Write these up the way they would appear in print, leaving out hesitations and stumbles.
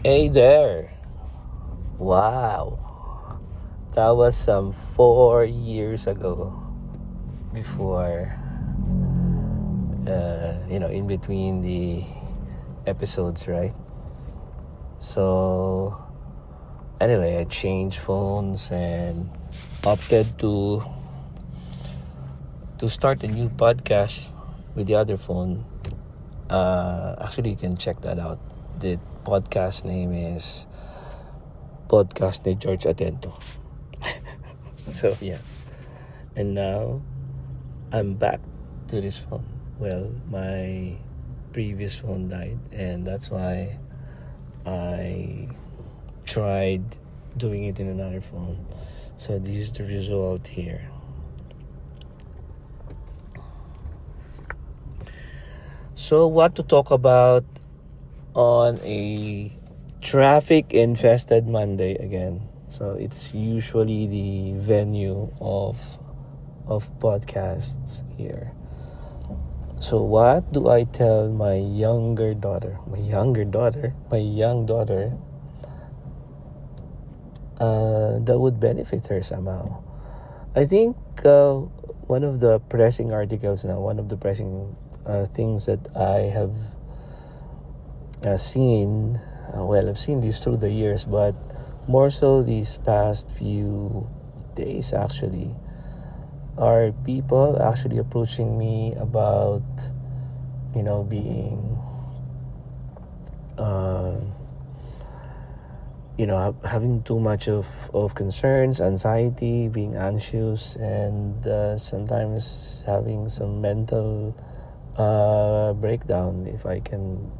Hey there. Wow. That was some 4 years ago before, in between the episodes, right? So, anyway, I changed phones and opted to start a new podcast with the other phone. Actually, you can check that out. The podcast name is Podcast ni George Atento. So, yeah. And now, I'm back to this phone. Well, my previous phone died, and that's why I tried doing it in another phone. So this is the result here. So what to talk about on a traffic infested Monday again? So it's usually the venue of podcasts here. So what do I tell my young daughter that would benefit her somehow? I think one of the pressing articles now, one of the pressing things that I have seen, I've seen these through the years, but more so these past few days actually, are people actually approaching me about, being, having too much of concerns, anxiety, being anxious, and sometimes having some mental breakdown, if I can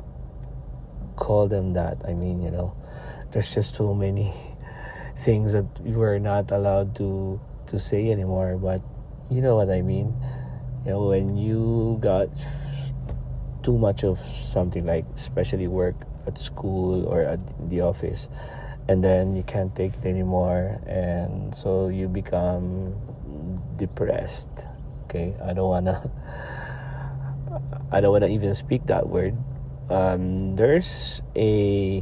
call them that. I mean, there's just so many things that you are not allowed to say anymore, but you know what I mean. When you got too much of something, like especially work at school or at the office, and then you can't take it anymore, and so you become depressed. Okay, I don't wanna even speak that word. There's a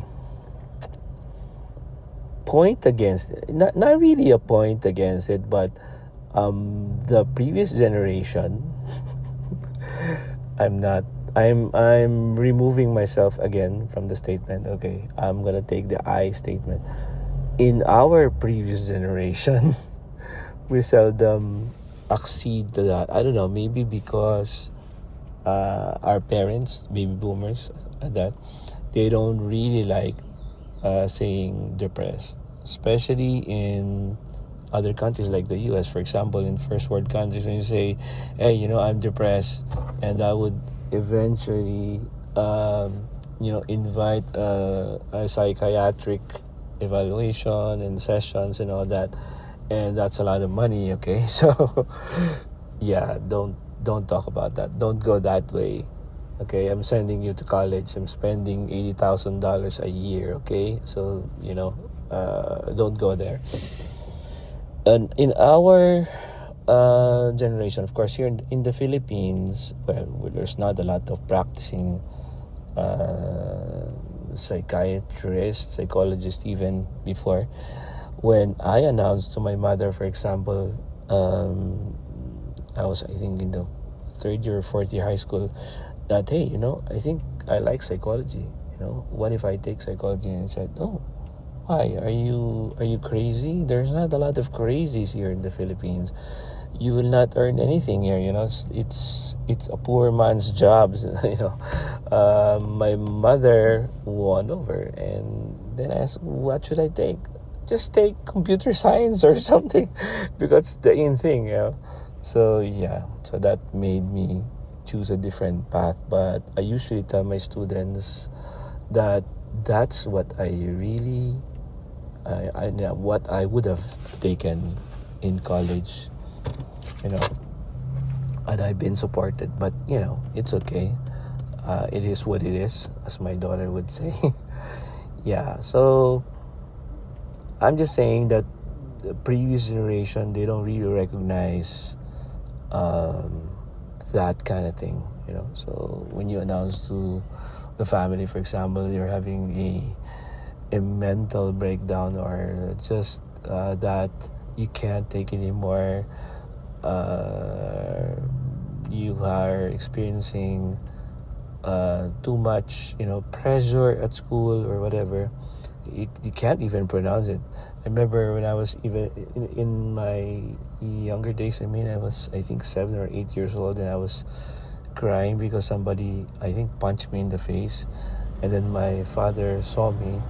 point against it. Not really a point against it, but the previous generation I'm removing myself again from the statement. Okay, I'm gonna take the I statement. In our previous generation, we seldom accede to that. I don't know, maybe because our parents, baby boomers, that they don't really like saying depressed, especially in other countries like the US. For example, in first world countries, when you say, hey, I'm depressed, and that would eventually invite a psychiatric evaluation and sessions and all that, and that's a lot of money. Okay, so yeah, don't talk about that. Don't go that way. Okay, I'm sending you to college. I'm spending $80,000 a year. Okay, so don't go there. And in our generation, of course, here in the Philippines, there's not a lot of practicing psychiatrists, psychologists even before. When I announced to my mother, for example, I was, I think, in the third year or fourth year high school, that, hey, I think I like psychology. What if I take psychology? And I said, oh, why? Are you crazy? There's not a lot of crazies here in the Philippines. You will not earn anything here. It's a poor man's job. My mother won over, and then I asked, what should I take? Just take computer science or something, because it's the in thing. So that made me choose a different path. But I usually tell my students that that's what I really what I would have taken in college, and I've been supported. But it's okay. It is what it is, as my daughter would say. Yeah, so I'm just saying that the previous generation, they don't really recognize that kind of thing. So when you announce to the family, for example, you're having a mental breakdown, or just that you can't take anymore, uh, you are experiencing too much, pressure at school or whatever. You can't even pronounce it. I remember when I was even in my younger days. I mean, I think 7 or 8 years old, and I was crying because somebody, I think, punched me in the face, and then my father saw me,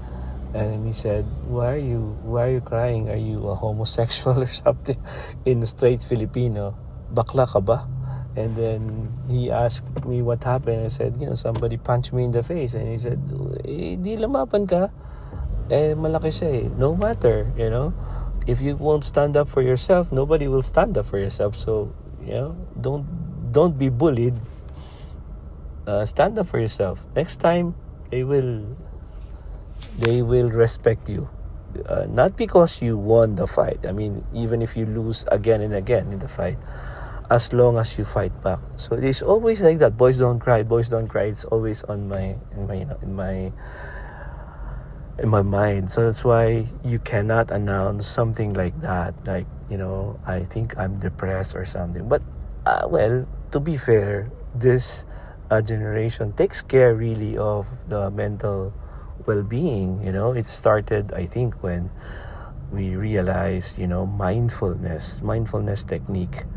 and he said, "Why are you crying? Are you a homosexual or something?" In straight Filipino, "Bakla ka ba?" And then he asked me what happened. I said, somebody punched me in the face. And he said, di lumaban ka. Malaki siya eh. No matter, if you won't stand up for yourself, nobody will stand up for yourself. So, don't be bullied. Stand up for yourself. Next time, they will respect you. Not because you won the fight. I mean, even if you lose again and again in the fight, as long as you fight back. So it's always like that. Boys don't cry. Boys don't cry. It's always in my mind. So that's why you cannot announce something like that. Like, I think I'm depressed or something. But well, to be fair, this generation takes care really of the mental well-being. It started, I think, when we realized, mindfulness technique.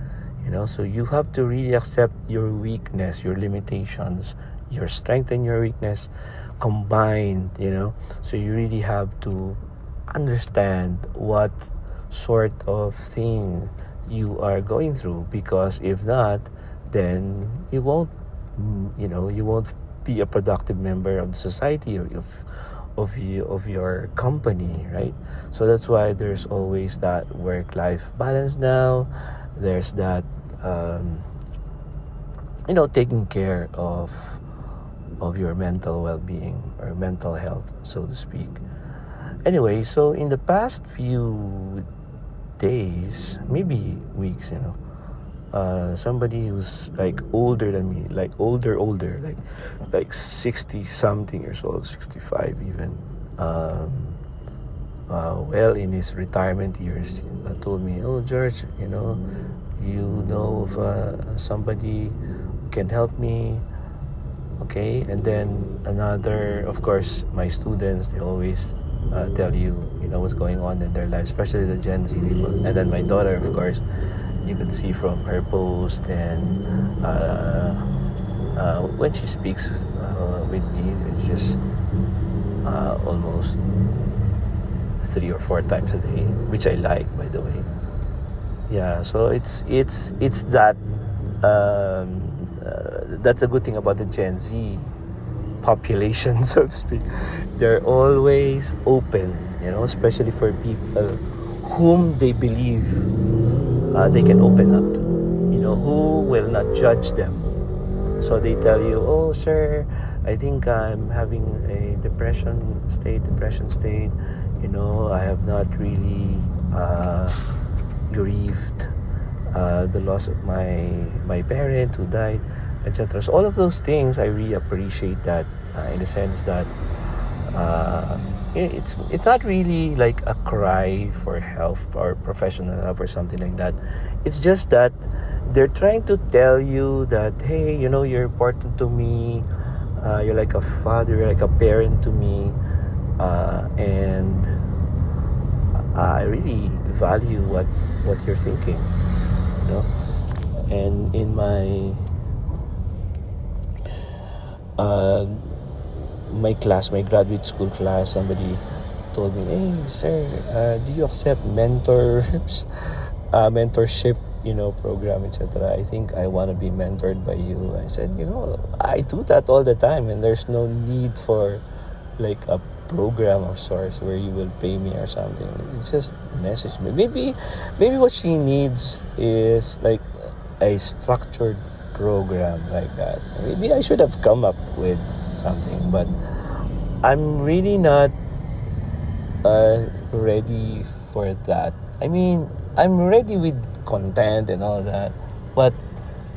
So you have to really accept your weakness, your limitations, your strength and your weakness combined. So you really have to understand what sort of thing you are going through, because if not, then you won't be a productive member of the society, or of your company, right? So that's why there's always that work-life balance now. There's that taking care of your mental well-being, or mental health, so to speak. Anyway, so in the past few days, maybe weeks, somebody who's like older than me, like older, like 60 something years old, 65 even, well in his retirement years, told me, "Oh, George, you know of somebody who can help me." Okay. And then another, of course, my students, they always tell you, what's going on in their lives, especially the Gen Z people. And then my daughter, of course, you could see from her post, and when she speaks with me, it's just almost 3 or 4 times a day, which I like, by the way. Yeah, so it's that that's a good thing about the Gen Z population, so to speak. They're always open, especially for people whom they believe they can open up to, who will not judge them. So they tell you, "Oh, sir, I think I'm having a depression state. I have not really grieved the loss of my parent who died, etc." So all of those things, I really appreciate that, in the sense that it's not really like a cry for help or professional help or something like that. It's just that they're trying to tell you that, hey, you're important to me. You're like a father, you're like a parent to me, and I really value what you're thinking, And in my my graduate school class, somebody told me, "Hey, sir, do you accept mentorship, program, etc.? I think I want to be mentored by you." I said, I do that all the time, and there's no need for like a program of sorts where you will pay me or something. Just message me. Maybe what she needs is like a structured program like that. Maybe I should have come up with something, but I'm really not ready for that. I mean, I'm ready with content and all that, but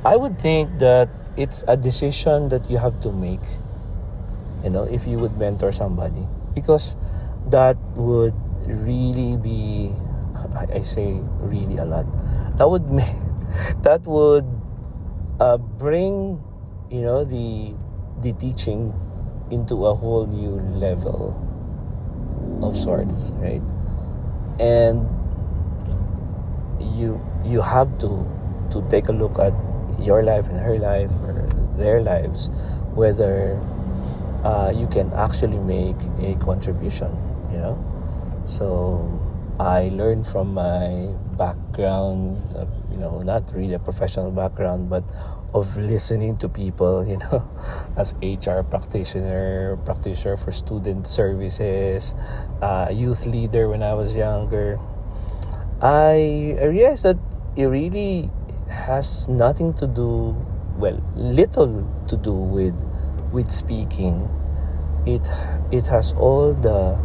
I would think that it's a decision that you have to make, if you would mentor somebody, because that would really be, I say really a lot, that would make, that would bring, the teaching into a whole new level of sorts, right? And you have to take a look at your life and her life or their lives, whether you can actually make a contribution, so I learned from my background, not really a professional background, but of listening to people, as HR practitioner for student services, youth leader when I was younger. I realized that it really has nothing to do, well, little to do with speaking. It has all the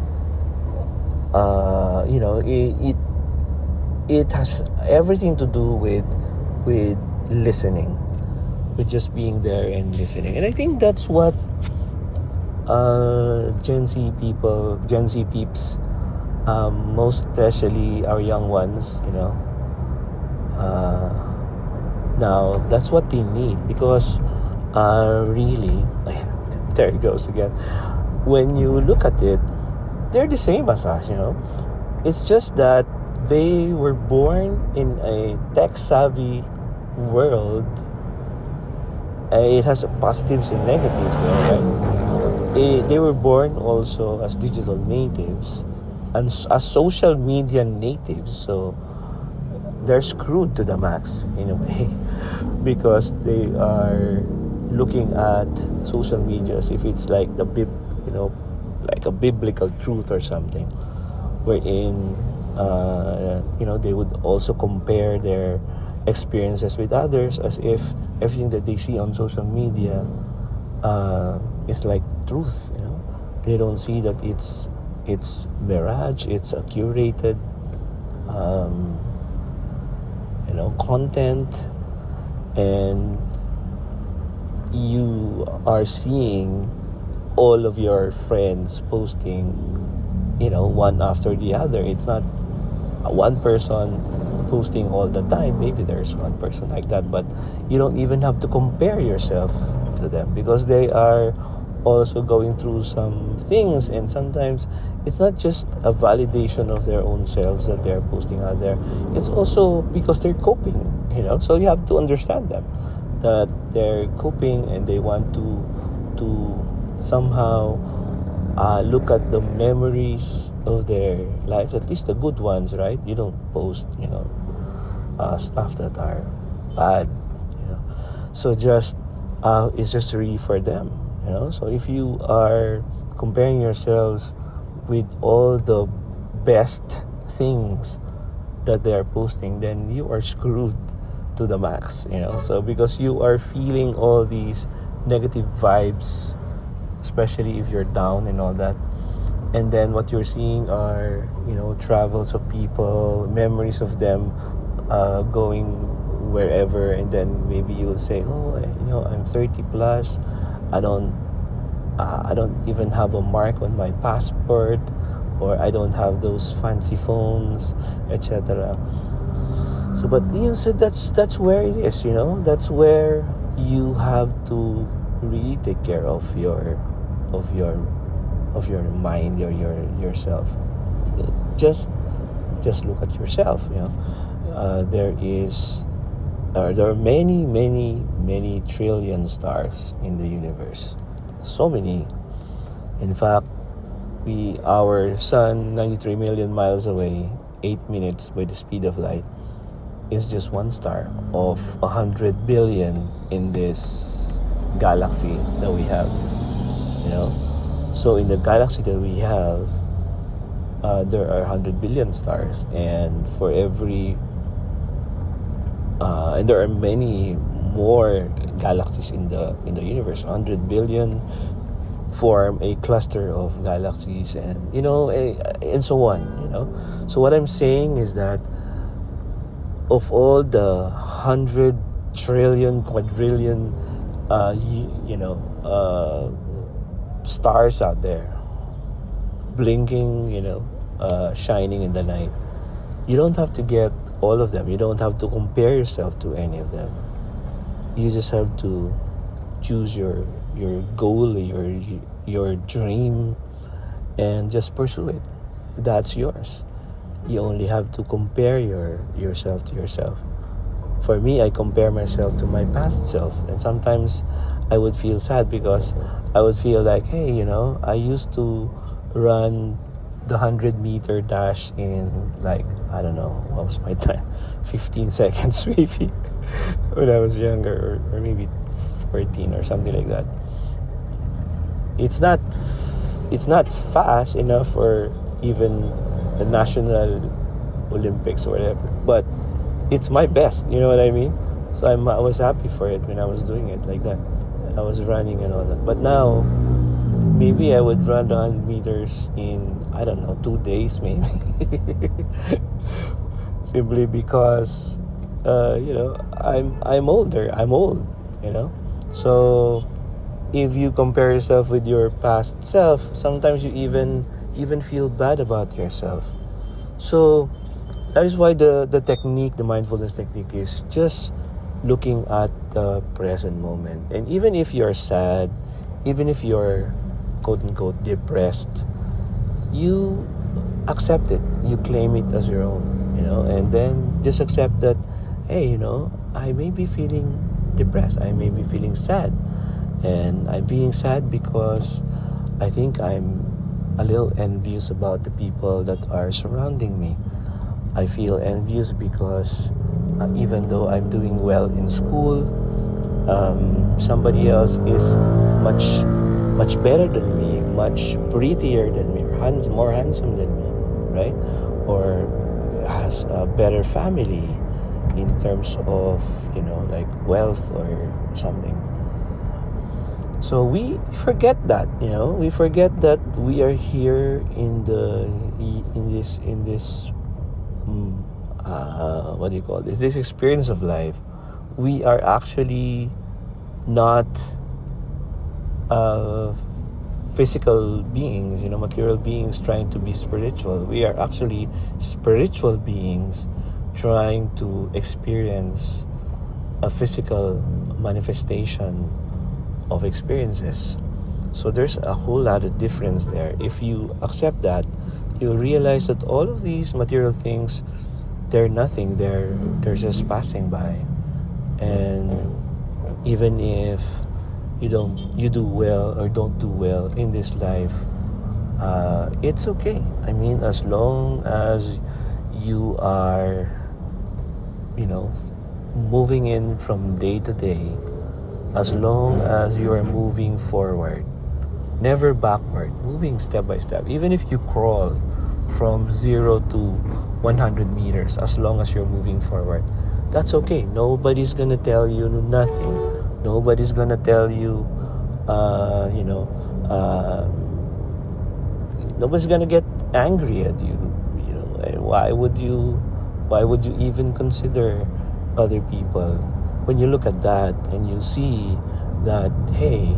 it has everything to do with listening, with just being there and listening. And I think that's what Gen Z peeps, most especially our young ones, now that's what they need, because really, there it goes again. When you look at it, they're the same as us, It's just that they were born in a tech-savvy world. It has positives and negatives there, right? They were born also as digital natives and as social media natives, so they're screwed to the max in a way because they are looking at social media as if it's like like a biblical truth or something, wherein they would also compare their experiences with others as if everything that they see on social media is like truth. They don't see that it's mirage, it's a curated content, and you are seeing all of your friends posting, one after the other. It's not one person posting all the time. Maybe there's one person like that, but you don't even have to compare yourself to them because they are also going through some things, and sometimes it's not just a validation of their own selves that they're posting out there. It's also because they're coping, so you have to understand them, that they're coping and they want to somehow look at the memories of their lives, at least the good ones, right? You don't post stuff that are bad, so just it's just really for them, so if you are comparing yourselves with all the best things that they are posting, then you are screwed to the max, so because you are feeling all these negative vibes, especially if you're down and all that, and then what you're seeing are travels of people, memories of them going wherever, and then maybe you'll say, I'm 30 plus, I don't even have a mark on my passport, or I don't have those fancy phones, etc. So but so that's where it is, that's where you have to really take care of your mind, yourself. Just look at yourself. There are many trillion stars in the universe. So many. In fact, our sun, 93 million miles away, 8 minutes by the speed of light, is just one star of 100 billion in this galaxy that we have. So in the galaxy that we have, there are 100 billion stars, and for every and there are many more galaxies in the universe. 100 billion form a cluster of galaxies, and and so on. So what I'm saying is that of all the 100 trillion quadrillion stars out there, blinking, shining in the night. You don't have to get all of them. You don't have to compare yourself to any of them. You just have to choose your goal, your dream, and just pursue it. That's yours. You only have to compare yourself to yourself. For me, I compare myself to my past self, and sometimes I would feel sad because I would feel like, hey, I used to run the 100-meter dash in, like, I don't know, what was my time? 15 seconds maybe when I was younger, or maybe 14 or something like that. It's not fast enough for even the National Olympics or whatever, but it's my best, you know what I mean? So I was happy for it when I was doing it like that. I was running and all that. But now, maybe I would run the 100 meters in, I don't know, 2 days maybe. Simply because, I'm older. I'm old, So if you compare yourself with your past self, sometimes you even feel bad about yourself. So that is why the mindfulness technique is just looking at the present moment. And even if you're sad, even if you're quote unquote depressed, you accept it. You claim it as your own, and then just accept that, hey, I may be feeling depressed. I may be feeling sad. And I'm feeling sad because I think I'm a little envious about the people that are surrounding me. I feel envious because even though I'm doing well in school, somebody else is much better than me, much prettier than me, or more handsome than me, right? Or has a better family in terms of, like wealth or something. So we forget that, we forget that we are here in this what do you call this experience of life. We are actually not physical beings, material beings trying to be spiritual. We are actually spiritual beings trying to experience a physical manifestation of experiences. So there's a whole lot of difference there. If you accept that, you'll realize that all of these material things, they're nothing. They're just passing by. And even if you do well or don't do well in this life, it's okay. I mean, as long as you are, moving in from day to day, as long as you are moving forward, never backward, moving step by step. Even if you crawl from 0 to 100 meters, as long as you're moving forward, that's okay. Nobody's gonna tell you nothing. Nobody's gonna tell you, nobody's gonna get angry at you. And why would you even consider other people? When you look at that and you see that, hey,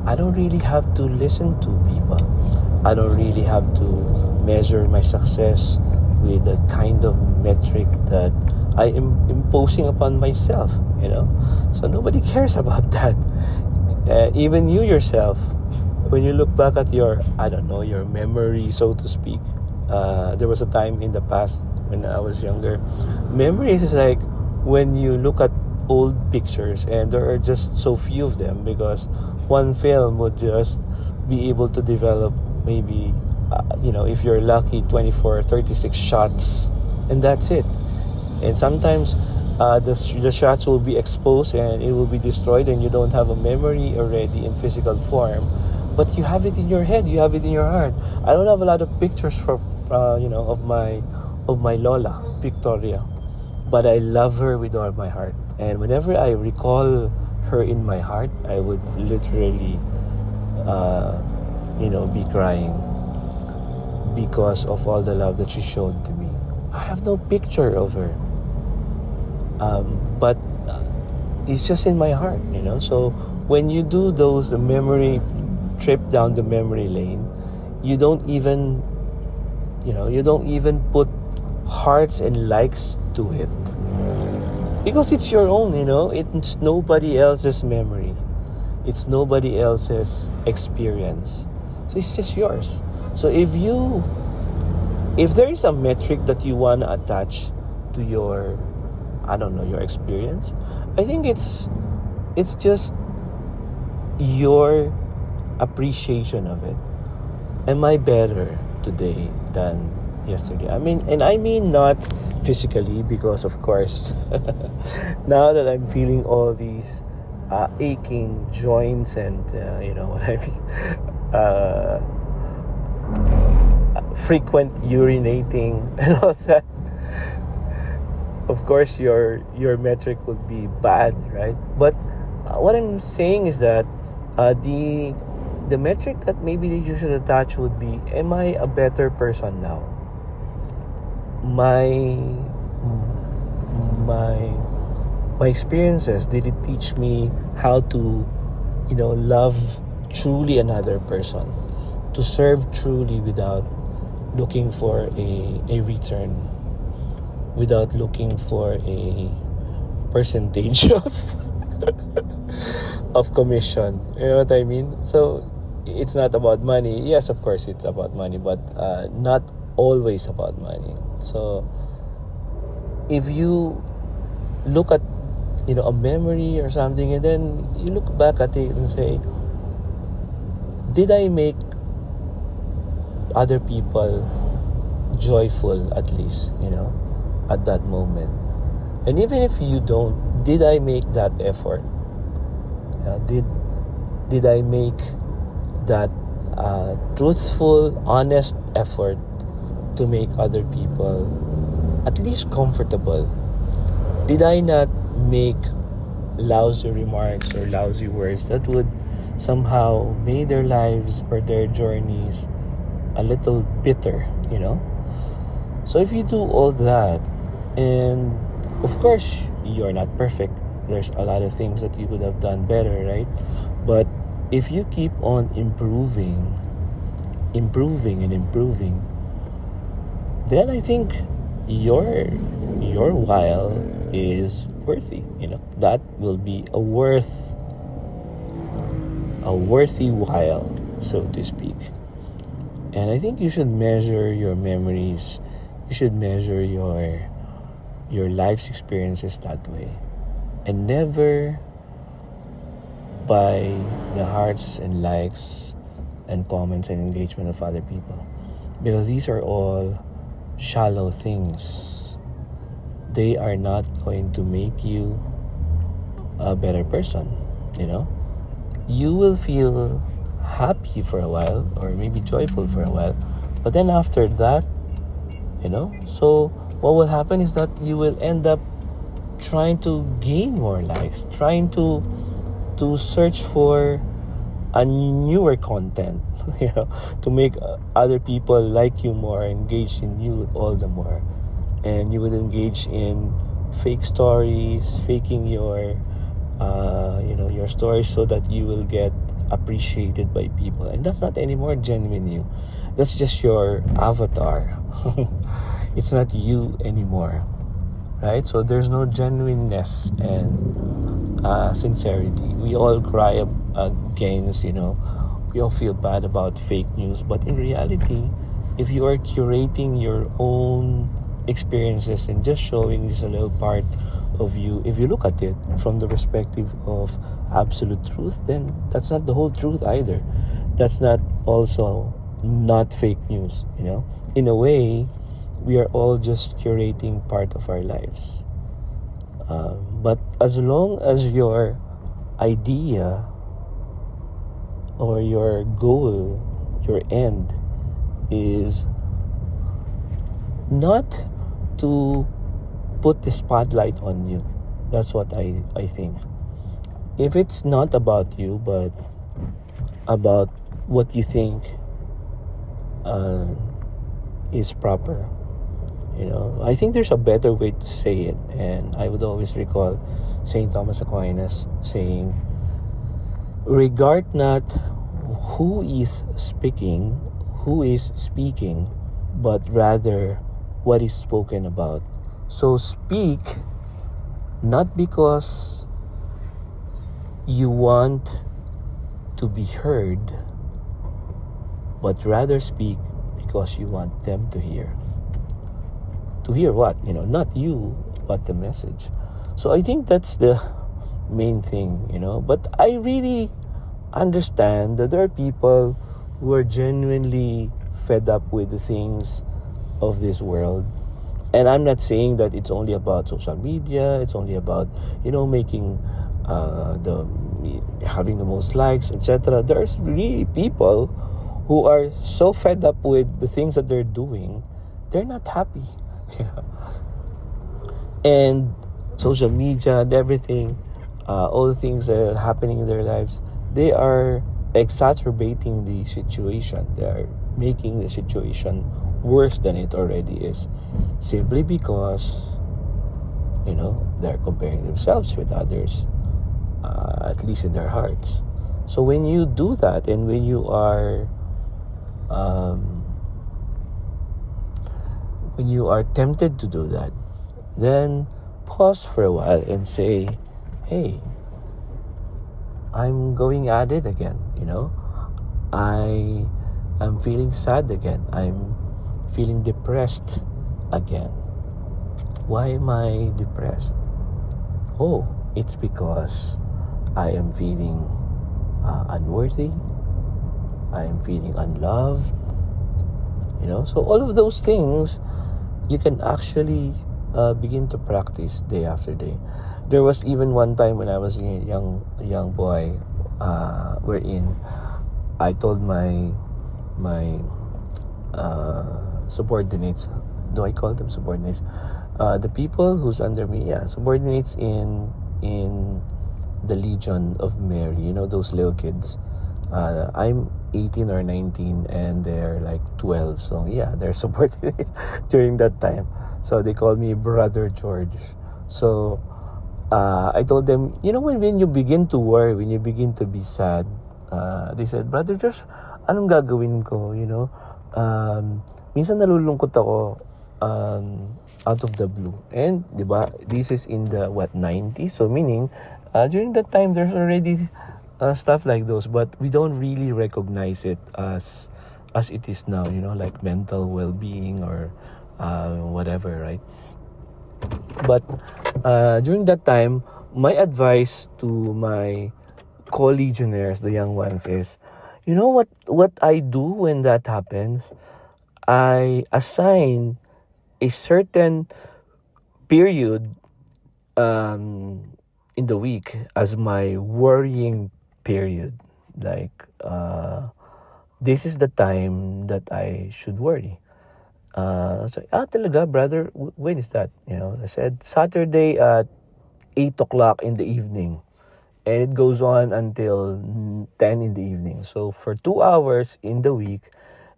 I don't really have to listen to people. I don't really have to measure my success with the kind of metric that I am imposing upon myself, So nobody cares about that. Even you yourself, when you look back at your memory, so to speak. There was a time in the past when I was younger. Memories is like when you look at old pictures and there are just so few of them, because one film would just be able to develop maybe if you're lucky 24 or 36 shots, and that's it. And sometimes the shots will be exposed and it will be destroyed, and you don't have a memory already in physical form, but you have it in your head, you have it in your heart. I don't have a lot of pictures of my Lola Victoria, but I love her with all my heart. And whenever I recall her in my heart, I would literally, be crying because of all the love that she showed to me. I have no picture of her, but it's just in my heart, So when you do those memory trip down the memory lane, you don't even, you don't even put hearts and likes to it, because it's your own. It's nobody else's memory, it's nobody else's experience, so it's just yours. So if there is a metric that you want to attach to your, I don't know, your experience, I think it's just your appreciation of it. Am I better today than yesterday? I mean not physically, because of course now that I'm feeling all these aching joints and you know what I mean, frequent urinating and all that, of course your metric would be bad, right? But what I'm saying is that the metric that maybe you should attach would be, am I a better person now? My experiences, did it teach me how to love truly another person, to serve truly without looking for a return, without looking for a percentage of commission? You know what I mean? So it's not about money. Yes, of course it's about money, but not always about money. So if you look at a memory or something, and then you look back at it and say, did I make other people joyful, at least at that moment? And even if you don't, did I make that effort? Did I make that truthful, honest effort to make other people at least comfortable? Did I not make lousy remarks or lousy words that would somehow make their lives or their journeys a little bitter? So if you do all that, and of course you're not perfect, there's a lot of things that you could have done better, right? But if you keep on improving, then I think your while is worthy. That will be a worthy while, so to speak. And I think you should measure your memories, you should measure your life's experiences that way, and never by the hearts and likes and comments and engagement of other people, because these are all shallow things. They are not going to make you a better person. You will feel happy for a while, or maybe joyful for a while, but then after that, so what will happen is that you will end up trying to gain more likes, trying to search for a newer content, to make other people like you more, engage in you all the more. And you would engage in fake stories, faking your stories, so that you will get appreciated by people. And that's not anymore genuine you. That's just your avatar. It's not you anymore, right? So there's no genuineness and sincerity. We all cry against, we all feel bad about fake news. But in reality, if you are curating your own experiences and just showing just a little part of you, if you look at it from the perspective of absolute truth, then that's not the whole truth either. That's not also not fake news. In a way, we are all just curating part of our lives. But as long as your idea or your goal, your end, is not to put the spotlight on you, that's what I think. If it's not about you, but about what you think is proper, I think there's a better way to say it. And I would always recall St. Thomas Aquinas saying, regard not who is speaking, who is speaking, but rather what is spoken about. So speak not because you want to be heard, but rather speak because you want them to hear. To hear what? Not you, but the message. So I think that's the main thing, But I really understand that there are people who are genuinely fed up with the things of this world. And I'm not saying that it's only about social media, it's only about, making the having the most likes, etc. There's really people who are so fed up with the things that they're doing, they're not happy. And social media and everything, all the things that are happening in their lives, they are exacerbating the situation. They are making the situation worse than it already is, simply because they're comparing themselves with others, at least in their hearts. So when you do that, and when you are tempted to do that, then pause for a while and say, hey, I'm going at it again. I'm feeling sad again. I'm feeling depressed again. Why am I depressed? Oh, it's because I am feeling unworthy. I am feeling unloved. So all of those things you can actually begin to practice day after day. There was even one time when I was a young boy, wherein I told my subordinates. Do I call them subordinates? The people who's under me, subordinates in the Legion of Mary. Those little kids. I'm 18 or 19 and they're like 12. So yeah, they're subordinates during that time. So they call me Brother George. So I told them, when you begin to worry, when you begin to be sad, they said, Brother George, anong gagawin ko? Minsan nalulungkot ako out of the blue. And, di ba, this is in the, 90s? So meaning, during that time, there's already stuff like those, but we don't really recognize it as it is now, like mental well-being or whatever, right? But during that time, my advice to my co-legionnaires, the young ones, is, what I do when that happens? I assign a certain period in the week as my worrying period. Like, this is the time that I should worry. So, talaga, brother, when is that? I said, Saturday at 8 o'clock in the evening. And it goes on until 10 in the evening. So, for 2 hours in the week,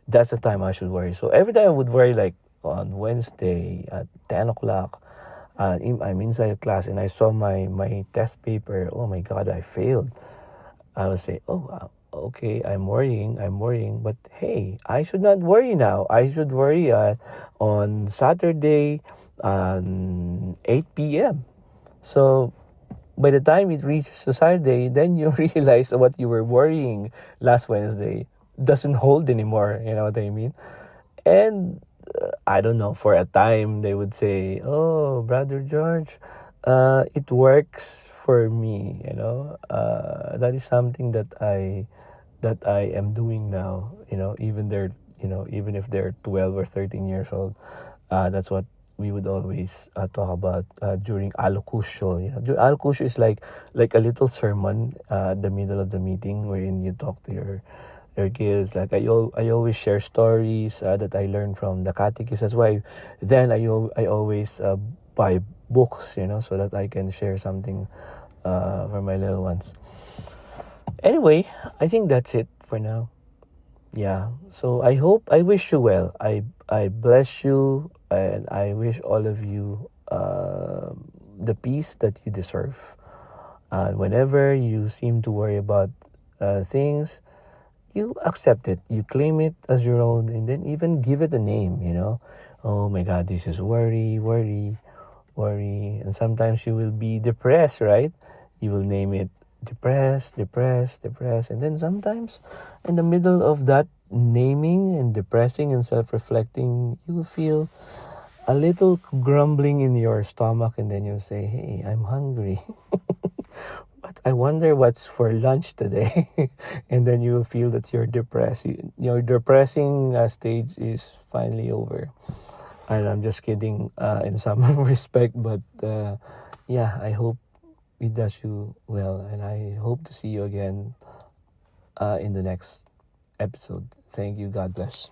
that's the time I should worry. So, every time I would worry, like, on Wednesday at 10 o'clock, I'm inside class and I saw my test paper. Oh my God, I failed. I would say, okay, I'm worrying. But hey, I should not worry now. I should worry on Saturday 8 p.m. So by the time it reaches the Saturday, then you realize what you were worrying last Wednesday doesn't hold anymore. You know what I mean? And I don't know, for a time they would say, oh, Brother George, it works for me, that is something that I am doing now, even if they're 12 or 13 years old. That's what we would always talk about during alocution. Alocution is like a little sermon at the middle of the meeting, wherein you talk to your kids. Like I always share stories that I learned from the catechism. That's why then I always buy books, so that I can share something for my little ones. Anyway, I think that's it for now. Yeah, so I wish you well. I bless you, and I wish all of you the peace that you deserve. Whenever you seem to worry about things, you accept it, you claim it as your own, and then even give it a name, you know. Oh my God, this is worry. And sometimes you will be depressed, right? You will name it depressed. And then sometimes in the middle of that naming and depressing and self-reflecting, you will feel a little grumbling in your stomach, and then you'll say, hey, I'm hungry. But I wonder what's for lunch today. And then you'll feel that you're depressed. Your depressing stage is finally over. And I'm just kidding in some respect, but yeah, I hope it does you well, and I hope to see you again in the next episode. Thank you. God bless.